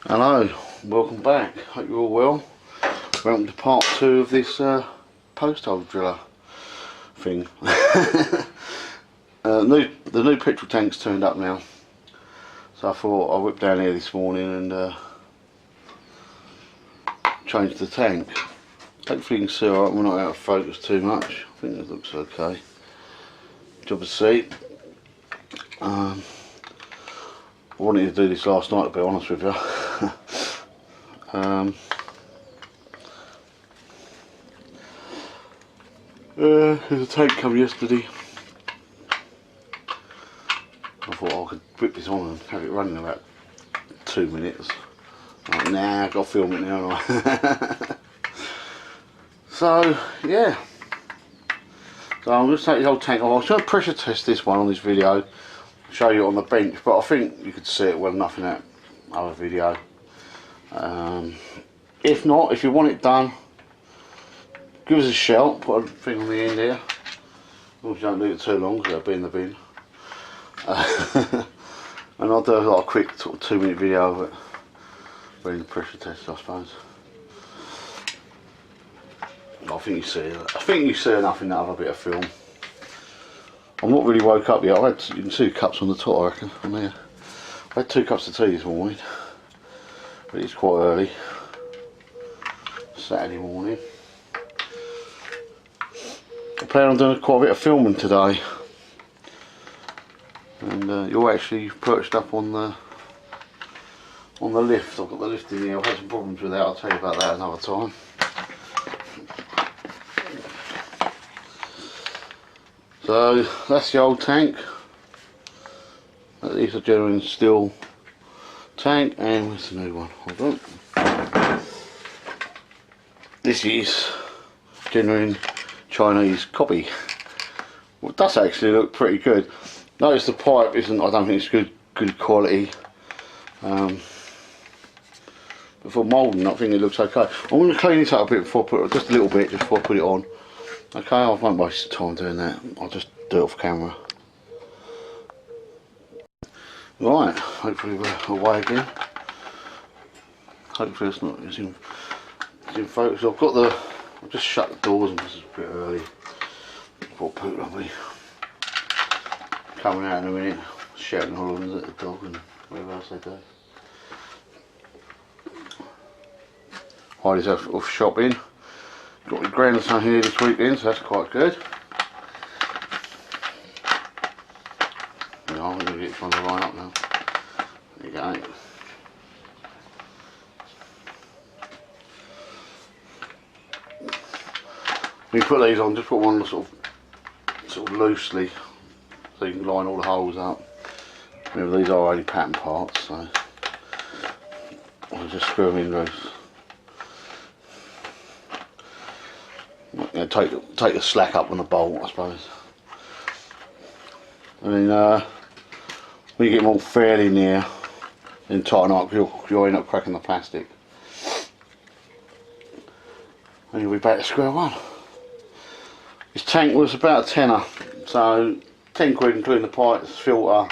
Hello, welcome back. Hope you're all well. Welcome to part 2 of this post hole driller thing. The new petrol tank's turned up now, so I thought I'd whip down here this morning and change the tank. Hopefully you can see alright, we're not out of focus too much. I think it looks okay. Job to see. I wanted to do this last night, to be honest with you. There's a tank come yesterday. I thought I could whip this on and have it running in about 2 minutes. Like, nah, I've got to film it now, haven't I? So, yeah. So I'm going to take the whole tank off. I was going to pressure test this one on this video, show you on the bench, but I think you could see it well enough in that other video. If not, if you want it done, give us a shout. Put a thing on the end here. Obviously don't leave it too long because it'll be in the bin. And I'll do like a quick sort of 2-minute video of it, doing the pressure test, I suppose. I think you see enough in that other bit of film. I'm not really woke up yet. You can see the cups on the top, I reckon, on there. I had 2 cups of tea this morning, but it's quite early, Saturday morning. I plan on doing quite a bit of filming today, and you're actually perched up on the lift. I've got the lift in here. I've had some problems with that. I'll tell you about that another time. So that's the old tank. These are genuine Stihl tank, and where's the new one? Hold on. This is genuine Chinese copy. Well, it does actually look pretty good. Notice the pipe isn't, I don't think it's good quality. But for moulding, I think it looks okay. I'm going to clean this up a bit before I put it, just a little bit, just before I put it on. Okay, I won't waste time doing that. I'll just do it off camera. Right, hopefully we're away again. Hopefully it's in focus. I've just shut the doors and this is a bit early. Before Poot will be coming out in a minute, shouting hollering at the dog and whatever else they do. Heidi's off shopping. Got my grandson here this weekend, so that's quite good. Yeah, I'm going to get this one to line up now. There you go. When you put these on, just put one sort of loosely, so you can line all the holes up. Remember, these are only pattern parts, so I'll just screw them in loose. You know, take the slack up on the bolt, I suppose. And then when you get them all fairly near, then tighten up, you'll end up cracking the plastic. And you'll be back to square one. This tank was about a tenner, so 10 quid including the pipes, filter.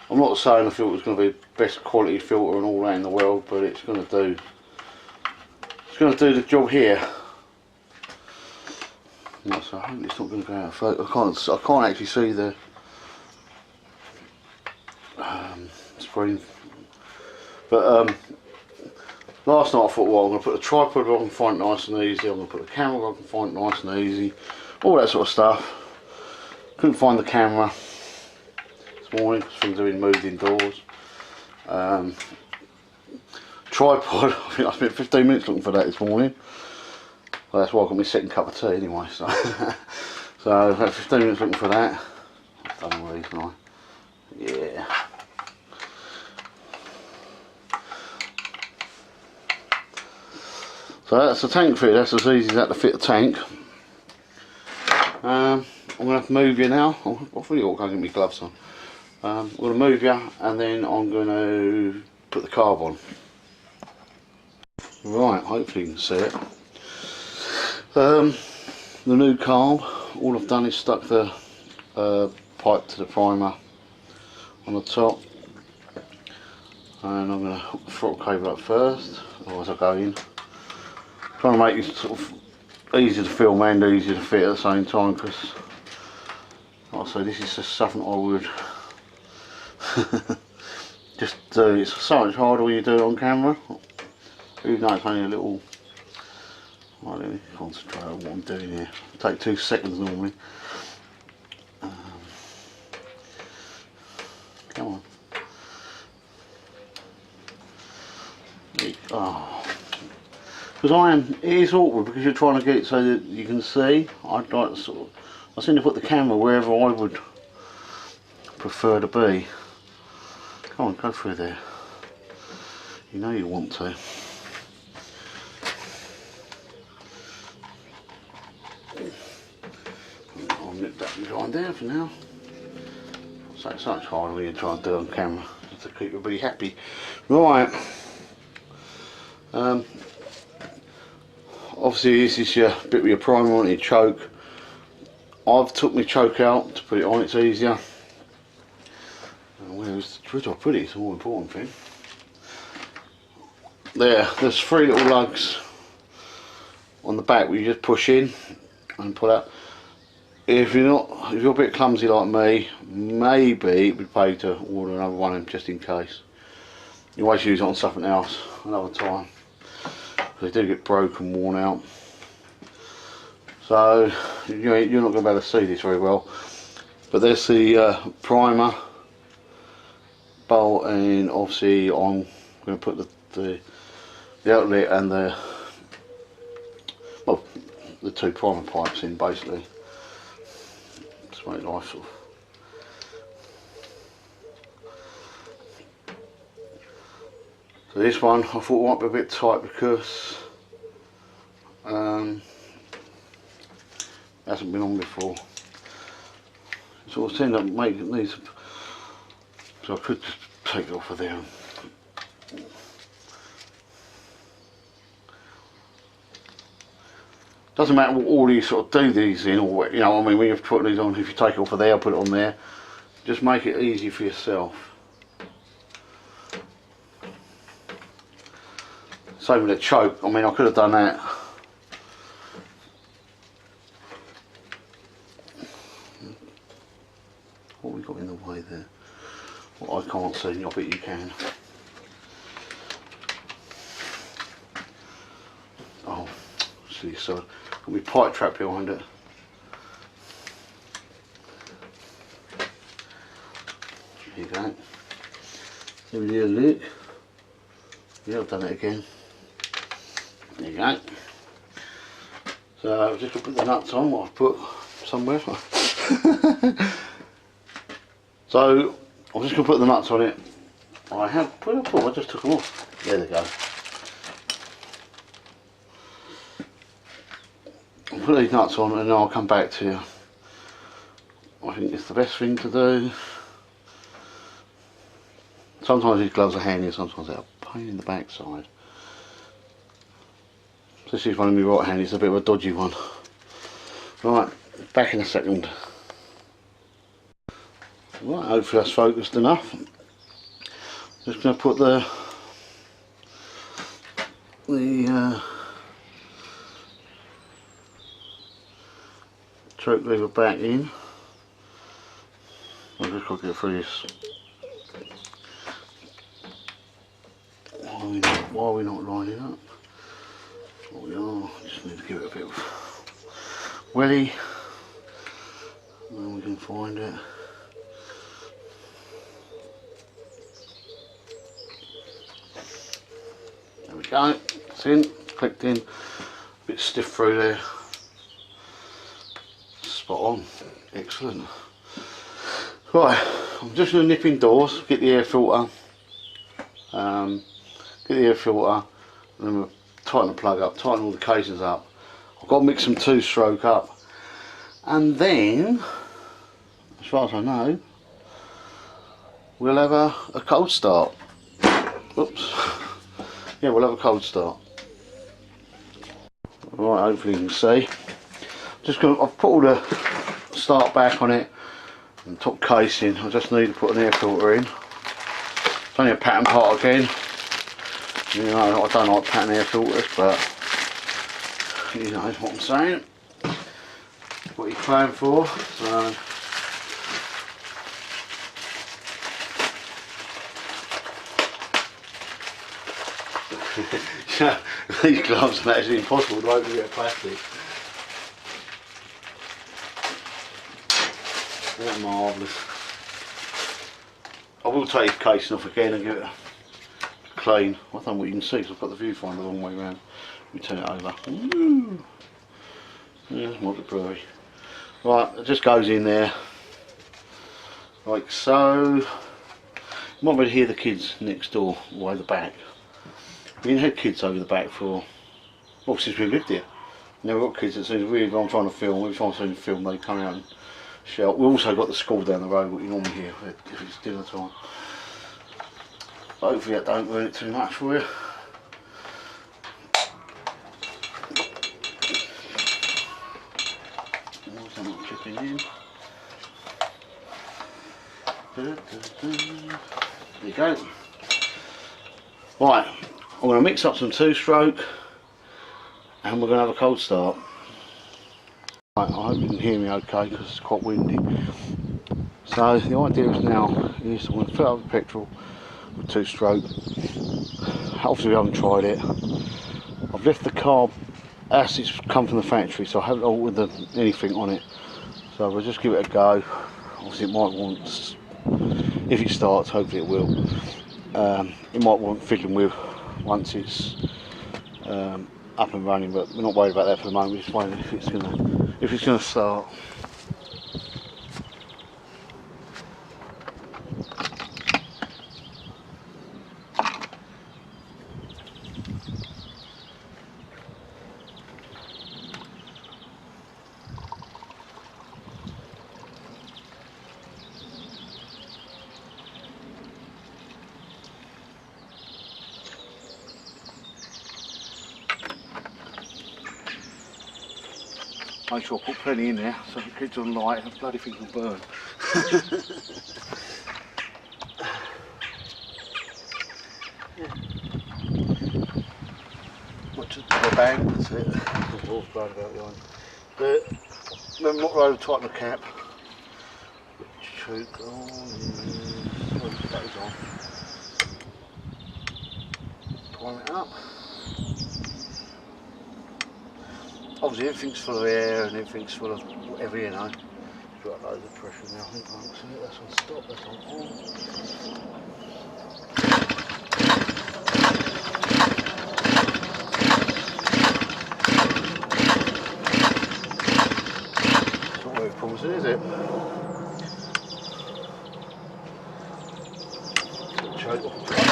I'm not saying the filter's going to be the best quality filter and all that in the world, but it's going to do the job here. So I hope it's not going to go out of focus. I can't actually see the screen. But last night I thought, well, I'm going to put the tripod on and find it nice and easy. I'm going to put the camera on and find it nice and easy. All that sort of stuff. Couldn't find the camera this morning because things have been moved indoors. Tripod, I think I spent 15 minutes looking for that this morning. Well, that's why I got my second cup of tea anyway. So, so I've had 15 minutes looking for that. I've done all these now. Yeah. So that's the tank fit. That's as easy as that to fit the tank. I'm going to have to move you now. I've really got to go get my gloves on. I'm going to move you and then I'm going to put the carb on. Right, hopefully you can see it. The new carb, all I've done is stuck the pipe to the primer on the top. And I'm going to hook the throttle cable up first, otherwise I go in. Trying to make it sort of easy to film and easy to fit at the same time, because like I say, this is just something I would just do. It's so much harder when you do it on camera, even though it's only a little. Right, let me concentrate on what I'm doing here. It'll take 2 seconds normally. Come on. Oh. Because it is awkward because you're trying to get it so that you can see. I'd like to sort of, I seem to put the camera wherever I would prefer to be. Come on, go through there. You know you want to. I'll nip that behind there for now. So it's so much harder when you try and do it on camera to keep everybody happy. Right. Obviously this is your bit with your primer on your choke. I've took my choke out to put it on, it's easier. Where do I put it? It's a more important thing. There's 3 little lugs on the back where you just push in and pull out. If you're a bit clumsy like me, maybe it would pay to order another one of them just in case. You always use it on something else another time. They do get broken, worn out. So you're not going to be able to see this very well. But there's the primer bolt, and obviously I'm going to put the outlet and the 2 primer pipes in basically. Just make life sort of. So this one I thought might be a bit tight because it hasn't been on before. So I end up making these, so I could just take it off of there. Doesn't matter what order you sort of do these in, or you know, I mean, when you're putting these on, if you take it off of there, put it on there. Just make it easy for yourself. Same with the choke. I mean, I could have done that. What have we got in the way there? Well, I can't see, I bet you can. Oh, see, so got my pipe trap behind it. There you go. Give me a look. Yeah, I've done it again. There you go. So I've just got to put the nuts on, what I've put somewhere. So I'm just going to put the nuts on it. I have, where did I put them? I just took them off. There they go. I'll put these nuts on and then I'll come back to you. I think it's the best thing to do. Sometimes these gloves are handy, sometimes they're a pain in the backside. This is one of my right hand, it's a bit of a dodgy one. Right, back in a second. Right, hopefully that's focused enough. Just going to put the choke lever back in. I've just got to get through this. Why are we not lining up? Well, we are. Just need to give it a bit of welly, and then we can find it. There we go. It's in, clicked in. A bit stiff through there. Spot on. Excellent. Right, I'm just going to nip indoors, get the air filter. Get the air filter, and then we'll tighten the plug up, tighten all the casings up. I've got to mix them 2-stroke up, and then, as far as I know, we'll have a cold start. Oops. Yeah, we'll have a cold start. Right, hopefully you can see. I've put all the start back on it and top casing. I just need to put an air filter in. It's only a pattern part again. You know, I don't like pattern air filters, but you know what I'm saying. What you're playing for. So these gloves are actually impossible to open with a plastic. They're marvellous. I will take the casing off again and give it a clean. I don't know what you can see because I've got the viewfinder the wrong way around. Let me turn it over. Ooh. Yeah, moderate brewery. Right, it just goes in there like so. You might be able to hear the kids next door way the back. We didn't have kids over the back for, well, since we lived here. Never got kids. As soon as I'm trying to film, every time I see them film, they come out and shout. We've also got the school down the road, what you normally hear if it's dinner time. Hopefully that don't ruin it too much for you. I'm not chipping in. There you go. Right, I'm going to mix up some 2-stroke and we're going to have a cold start. Right, I hope you can hear me okay because it's quite windy. So the idea is now is I'm going to fill up the petrol with 2-stroke. Obviously we haven't tried it. I've left the carb as it's come from the factory, so I haven't altered anything on it. So we'll just give it a go. Obviously it might want, if it starts, hopefully it will. It might want fiddling with once it's up and running, but we're not worried about that for the moment. We're just wondering if it's gonna start. Make sure I put plenty in there so the kids on light and the bloody thing will burn. Watch the bang, that's it. The wall's blown about behind. But remember not road to tighten the cap. Choke on. That is on. Prime it up. Obviously everything's full of air and everything's full of whatever, you know. Got loads of pressure now, I think. That's on stop, that's on on. It's not very promising, is it? Choke off the top.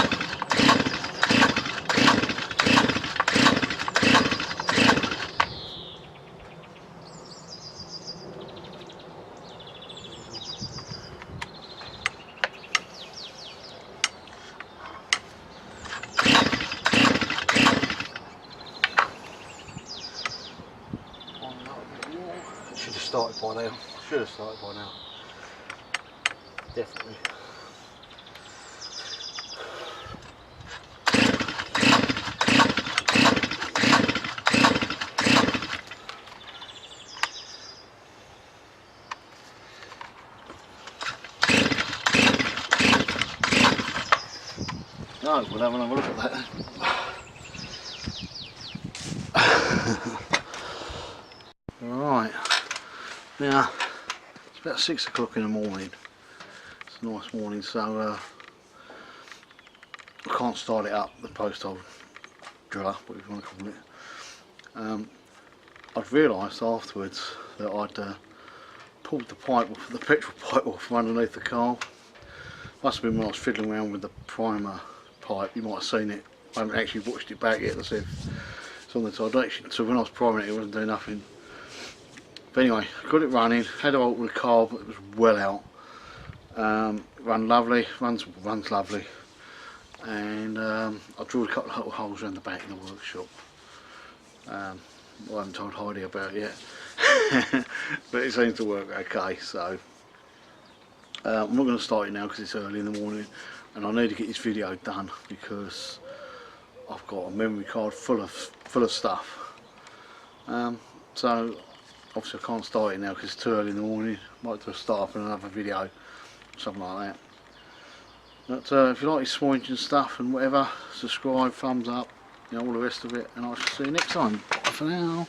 Started by now. Should have started by now. Definitely. No, we'll have another look at that. Right. Now, it's about 6 o'clock in the morning. It's a nice morning, so I can't start it up, the post hole driller, what you want to call it. I've realised afterwards that I'd pulled the pipe off, the petrol pipe off from underneath the car. Must have been when I was fiddling around with the primer pipe. You might have seen it. I haven't actually watched it back yet to see if it's on the side. So when I was priming it, it wasn't doing nothing. But anyway, got it running, had it out with the carb, it was well out. Run lovely, runs lovely. And I drilled a couple of little holes around the back in the workshop. I haven't told Heidi about it yet. But it seems to work okay, so I'm not going to start it now because it's early in the morning. and I need to get this video done because I've got a memory card full of stuff. So obviously I can't start it now because it's too early in the morning. Might just start up in another video, something like that. But if you like this small engine stuff and whatever, subscribe, thumbs up, you know, all the rest of it, and I shall see you next time. Bye for now.